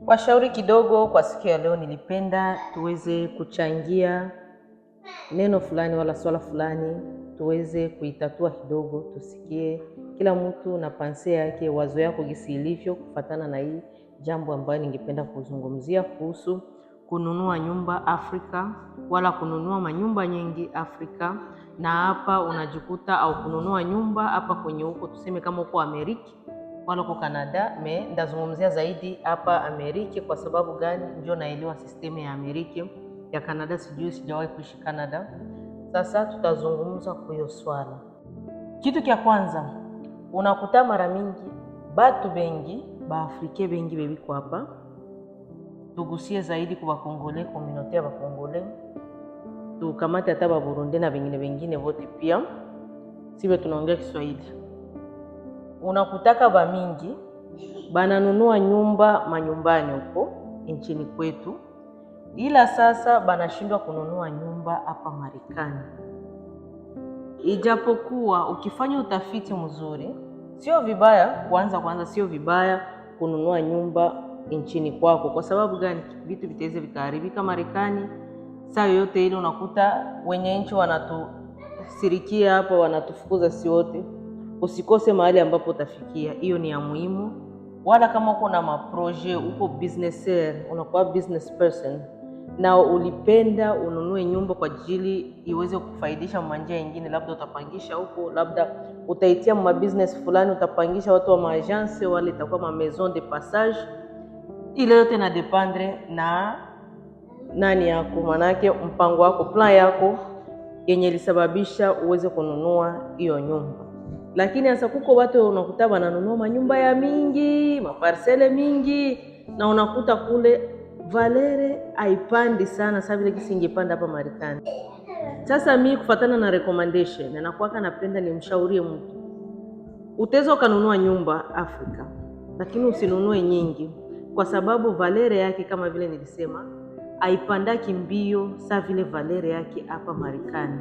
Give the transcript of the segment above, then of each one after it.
Kwa shauri kidogo kwa siku ya leo, nilipenda tuweze kuchangia neno fulani wala swala fulani, tuweze kuitatua kidogo, tusikie kila mtu na panse yake, wazo yako gisi ilivyo kufatana na hii jambo ambayo ningependa kuzungumzia kuhusu kununua nyumba Afrika wala kununua manyumba nyingi Afrika. Na hapa unajikuta au kununua nyumba hapa kwenye huko, tuseme kama huko Amerika wala huko Canada. Ndazungumzia zaidi hapa Amerika. Kwa sababu gani? Ndio naelewa sistemu ya Amerika. Ya Canada sijui, sijawahi kuishi Canada. Sasa tutazungumza kwa hiyo swala. Kitu kia kwanza, unakuta mara mingi batu bengi ba Afrika bengi bebiko hapa. Tugusie zaidi kwa Kongole, community ya Kongole. Tukamate hata ba Burundi na wengine wote pia. Sibe tunaongea Kiswahili. Unakutaka ba mingi bananunua nyumba manyumbani huko nchini kwetu, ila sasa banashindwa kununua nyumba hapa Marekani. Ijapokuwa ukifanya utafiti mzuri, sio vibaya kwanza sio vibaya kununua nyumba nchini kwako. Kwa sababu gani? Vitu vitaweza vikaharibika Marekani saa yote ile. Unakuta wenye nchi wanatusirikia hapa, wanatufukuza si wote. Usikose mahali ambapo utafikia, hiyo ni ya muhimu. Wala kama uko na maproje, uko businesser, unakuwa business person na ulipenda ununue nyumba kwa ajili iweze kufaidisha manja nyingine, labda utapangisha huko, labda utaitia ma business fulani, utapangisha watu wa maagence, wale itakuwa ma maison de passage. Ile yote na dependre na nani yako, manake mpango wako, plan yako yenye ilisababisha uweze kununua hiyo nyumba. Lakini hasa kuko watu unakuta wananunua manyumba ya mingi, maparsele mingi, na unakuta kule valere haipandi sana sababu vile kisingepanda hapa Marekani. Sasa mimi kufatana na recommendation, na nakuwa napenda nimshaurie mtu. Utaweza kanunua nyumba Afrika, lakini usinunue nyingi, kwa sababu valere yake kama vile nilisema haipandaki mbio sawa vile valere yake hapa Marekani.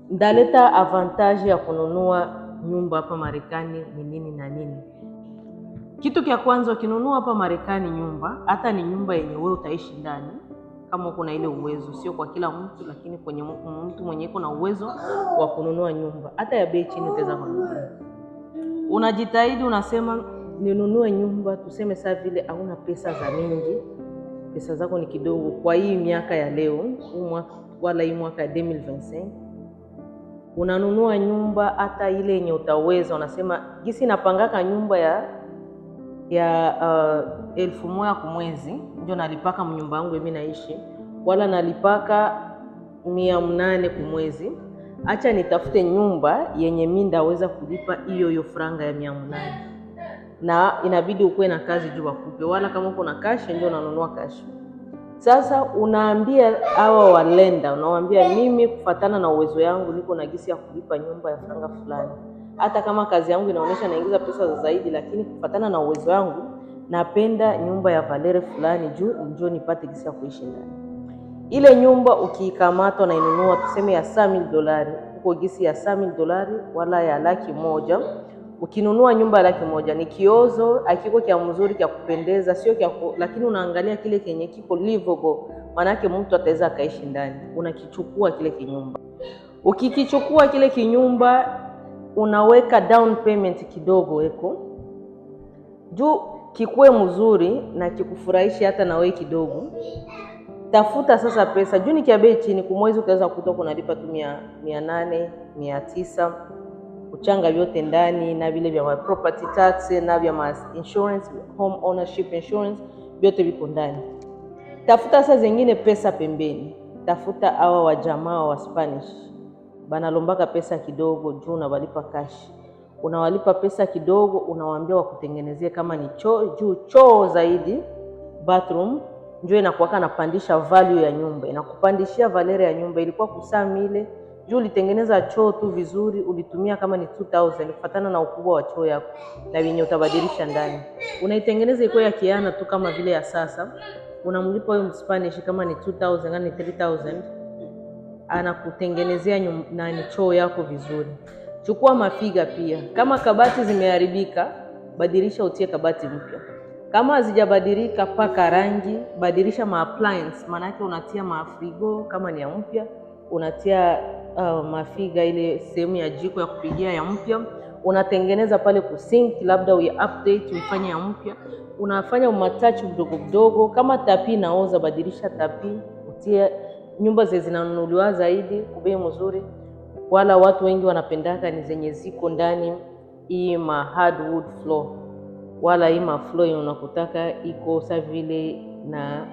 Ndaleta avantage ya kununua nyumba hapa Marekani ni nini na nini? Kitu kia kwanza, ukinunua hapa Marekani nyumba, hata ni nyumba yenye wewe utaishi ndani kama uko na ile uwezo, sio kwa kila mtu, lakini kwenye mtu mwenye uko na uwezo wa kununua nyumba, hata ya bei chini utaweza kununua. Unajitahidi unasema ninunue nyumba, tuseme saa vile hauna pesa za mingi, pesa zako ni kidogo kwa hii miaka ya leo, wala hii mwaka ya 2025. Unanunua nyumba hata ile yenye utaweza, unasema gisi napangaka nyumba ya 1000 kwa mwezi ndio nalipaka mnyumba yangu mimi naishi, wala nalipaka 800 kwa mwezi. Acha nitafute nyumba yenye mimi ndaweza kulipa hiyo franga ya 800, na inabidi ukuwe na kazi juu wakupe, wala kama uko na cash ndio unanunua cash. Sasa unaambia hawa walenda, unawaambia mimi kufatana na uwezo yangu niko na gisi ya kulipa nyumba ya franga fulani. Hata kama kazi yangu inaonyesha naingiza pesa za zaidi, lakini kufatana na uwezo wangu napenda nyumba ya valere fulani juu nipate gisi ya kuishi ndani. Ile nyumba ukiikamata na inunua tuseme ya $100,000, uko gisi ya $100,000 wala ya $100,000. Ukinunua nyumba ya $100,000 ni kiozo, akiko kia mzuri kia kupendeza, sio kia lakini unaangalia kile kenye kiko livable, manake mtu ataweza kaishi ndani. Unakichukua kile kinyumba. Ukikichukua kile kinyumba, unaweka down payment kidogo eko juu kikuwe mzuri na kikufurahishi hata na wewe kidogo. Tafuta sasa pesa juu ni kia bei chini, kwa mwezi utaweza kutoka unalipa tu 800, 900, uchanga vyote ndani na vile vya property tax na vya insurance, home ownership insurance, vyote viko ndani. Tafuta sasa zingine pesa pembeni. Tafuta hawa wa jamaa wa Spanish banalombaka pesa kidogo juu unawalipa cash. Unawalipa pesa kidogo, unawaambia wakutengenezee kama ni choo juu choo zaidi bathroom, njoo inakuwa napandisha value ya nyumba, inakupandishia valere ya nyumba. Ilikuwa kusamile juu ulitengeneza choo tu vizuri, ulitumia kama ni 2000 kufatana na ukubwa wa choo yako na wenye utabadilisha ndani. Unaitengeneza iko ya kiana tu kama vile ya sasa, unamlipa huyo Spanish kama ni 2000 na ni 3000, anakutengenezea nani choo yako vizuri. Chukua mafiga pia. Kama kabati zimeharibika, badilisha utie kabati mpya. Kama hazijabadilika, paka rangi, badilisha appliance, maana yake unatia mafrigo kama ni ya mpya, unatia mafiga ile sehemu ya jiko ya kupigia ya mpya, unatengeneza pale kusink, labda update uifanye ya mpya, unafanya umatachi mdogo mdogo. Kama tapi naoza, badilisha tapi, utie. Nyumba zinanunuliwa zaidi kubei mzuri, wala watu wengi wanapendaka ni zenye ziko ndani hii hardwood floor, wala hii floor unakutaka iko sa vile na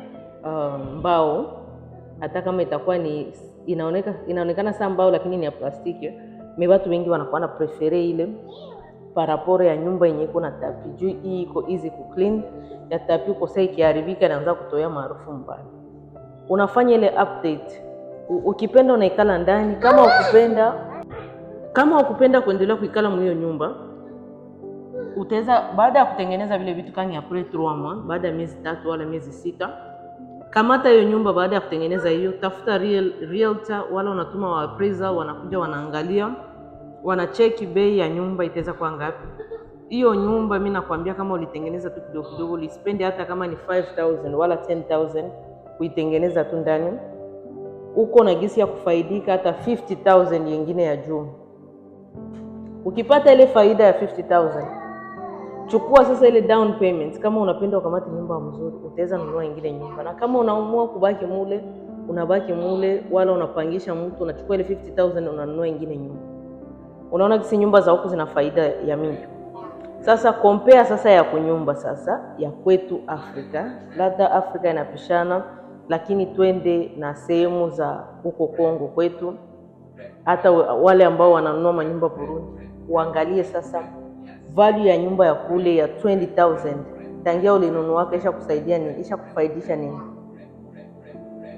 mbao. Hata kama itakuwa ni inaonekana saa mbao lakini ni ya plastiki, watu wengi wanakuwa na prefere ile paraporo ya nyumba yenye iko na tapi, juu hii iko easy ku clean. Ya tapi uko sasa ikiharibika inaanza kutoa maarufu mbaya. Unafanya ile update, ukipenda unaikala ndani, kama ukupenda kuendelea kuikala mwiyo nyumba, utaweza baada ya kutengeneza vile vitu kani ya pre-trauma, baada ya miezi 3 wala miezi 6, kamata hiyo nyumba. Baada ya kutengeneza hiyo, tafuta realtor wala unatuma wa appraiser, wanakuja wanaangalia, wanacheki bei ya nyumba itaweza kuwa ngapi. Hiyo nyumba mimi nakwambia, kama ulitengeneza tu kidogo kidogo, ulispend hata kama ni 5000 wala 10000 kuitengeneza tu ndani, uko na gisi ya kufaidika hata 50000 nyingine ya juu. Ukipata ile faida ya 50000, chukua sasa ile down payment. Kama unapenda ukamate nyumba nzuri, utaweza nunua nyingine nyumba, na kama unaamua kubaki mule, unabaki mule, wala unapangisha mtu, unachukua ile 50000 unanunua nyingine nyumba. Unaona kisi nyumba za huku zina faida ya mingi. Sasa compare sasa ya kunyumba sasa ya kwetu Afrika, labda Afrika inapishana, lakini twende na sehemu za huko Kongo kwetu, hata wale ambao wananunua manyumba Burundi, uangalie sasa value ya nyumba ya kule ya 20000 tangia ulinunua kisha kusaidia nini, kisha kufaidisha nini.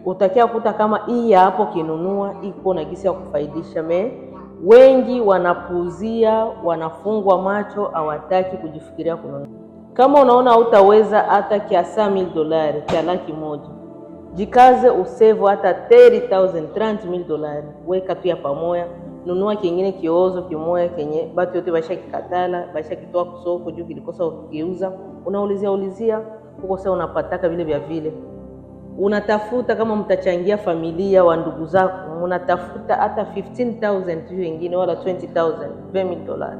Utakia kuta kama hii ya hapo kinunua iko na gisi ya kufaidisha. Wengi wanapuuzia, wanafungwa macho, hawataki kujifikiria kununua. Kama unaona hutaweza hata kiasi $1,000 kia $100,000, jikaze usave hata $30,000 $30,000, weka tu ya pamoja, nunua kingine kiozo kimoja kenye batu yote baisha kikatala, baisha kitoa kusoko juu kilikosa ukiuza, unaulizia huko. Sasa unapataka vile vya vile, unatafuta kama mtachangia familia wa ndugu zako, unatafuta hata 15,000 tu wengine, wala 20,000 $20,000.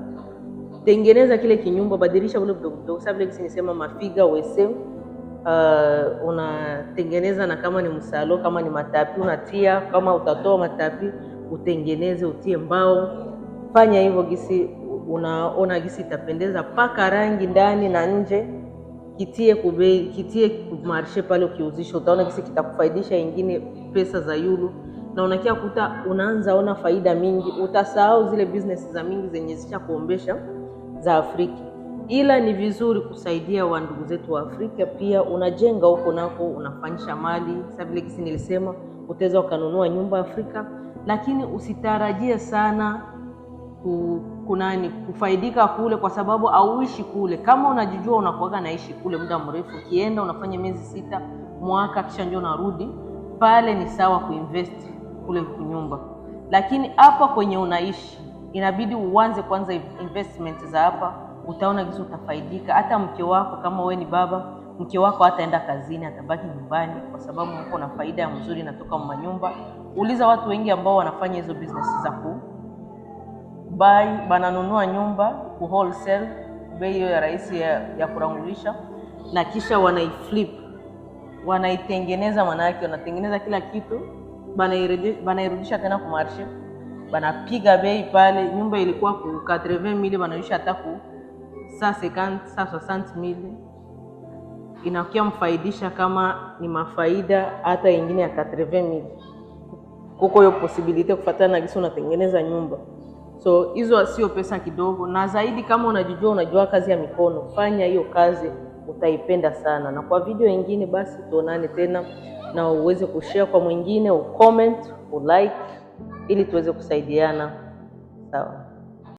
Tengeneza kile kinyumba, badilisha ule mdogo. Sasa vile nisema mafiga wese, unatengeneza, na kama ni msalo, kama ni matapi unatia, kama utatoa matapi utengeneze, utie mbao. Fanya hivyo gisi unaona gisi itapendeza, paka rangi ndani na nje, kitie kubei, kitie kumarshe pale, ukiuzisha utaona gisi kitakufaidisha ingine pesa za yulu, na unakia kuta unaanza ona faida mingi. Utasahau zile business za mingi zenye zisha kuombesha za Afrika. Ila ni vizuri kusaidia wa ndugu zetu wa Afrika, pia unajenga huko nako, unafanyisha mali. Sasa vile kisi nilisema, utaweza ukanunua nyumba Afrika, lakini usitarajie sana kufaidika kule, kwa sababu auishi kule. Kama unajijua unakuaga naishi kule muda mrefu, kienda unafanya miezi 6 mwaka, kisha ndio unarudi pale, ni sawa kuinvest kule kunyumba. Lakini hapa kwenye unaishi inabidi uanze kwanza investment za hapa, utaona gizo utafaidika. Hata mke wako, kama wewe ni baba, mke wako hataenda kazini, atabaki nyumbani, kwa sababu uko na faida nzuri inatoka manyumba. Uliza watu wengi ambao wanafanya hizo business za buy, bananunua nyumba ku wholesale, bei ya rahisi ya kurangulisha, na kisha wanaiflip, wanaitengeneza. Maana yake wanatengeneza kila kitu, banairudisha tena kwa marshe, banapiga bei pale. Nyumba ilikuwa ku 80,000, banaisha hata ku 60,000 inakia mfaidisha. Kama ni mafaida hata ingine ya 80,000, kuko hiyo possibility kufuatana na gisi unatengeneza nyumba. So hizo sio pesa kidogo, na zaidi kama unajua kazi ya mikono, fanya hiyo kazi, utaipenda sana. Na kwa video nyingine basi tuonane tena, na uweze kushare kwa mwingine, ucomment, ulike, ili tuweze kusaidiana. Sawa.